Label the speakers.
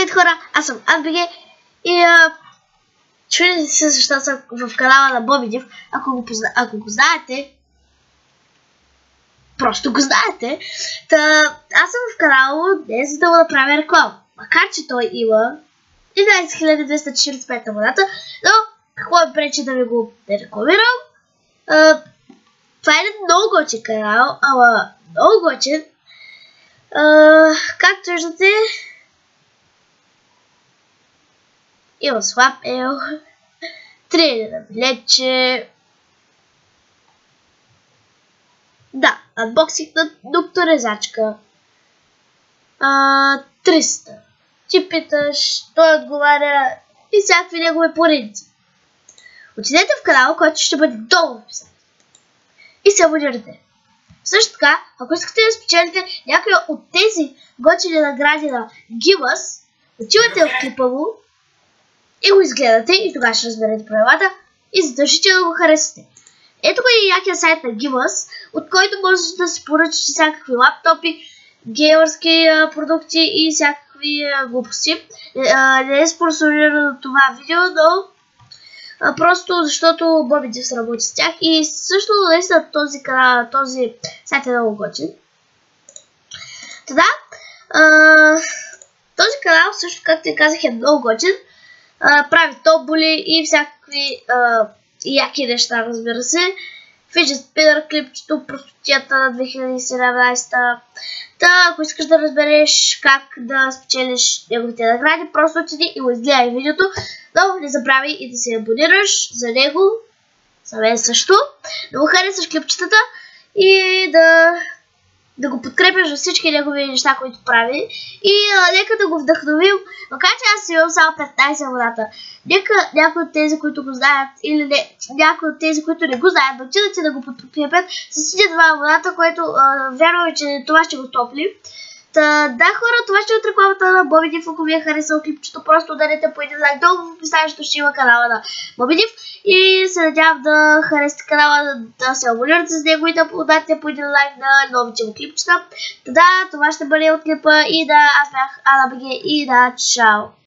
Speaker 1: Здравейте хора, аз съм Адбеге и чуете се защо съм в канала на Боби Див. Ако го знаете, просто го знаете. Аз съм в канала не за да го направя реклама. Макар че той има 11245 абоната, но какво е пречи да ви го рекламирам? Това е много готин канал, ама много готин. Както виждате, има слаб ел, трене на билетче. Да, анбоксинг на докторезачка. 300. Ти питаш, той отговаря и всякакви негови поредици. Отидете в канала, който ще бъде долу в описанието. И се абонирайте. Също така, ако искате да спечелите някои от тези готини награди на Гимас, отивате в клипа му и го изгледате и тогава ще разберете правилата и задължително да го харесате. Ето го и якия сайт на Гимас, от който можете да си поръчате всякакви лаптопи, геймърски продукти и всякакви глупости. Не е спонсорирано това видео, но просто защото Боби Див работи с тях и също наистина този сайт е много готин. Този канал също, както и казах, е много готин. Прави топболи и всякакви яки неща, разбира се. Фиджет спинър клипчето, простотията на 2017. Ако искаш да разбереш как да спечелиш неговите награди, просто отиди и го изгледай видеото. Но не забравяй и да се абонираш за него, за мен също, да го харесаш клипчетата и да го подкрепяш за всички негови неща, които прави. И нека да го вдъхновим, макар че аз имам само 15 абоната. Нека някои от тези, които го знаят, или някои от тези, които не го знаят, да отидат и да го подкрепят с 1-2 абоната, което вярвам, че това ще го топли. Да, хора, това ще е от рекламата на Боби Див. Ако ви е харесал клипчето, просто ударете по един лайк. Долу в описанието ще има канала на Боби Див. И се надявам да харесате канала, да се абонирате с него и да ударите по един лайк на новите му клипчета. Това ще бъде от клипа и аз бях Адбеге и чао!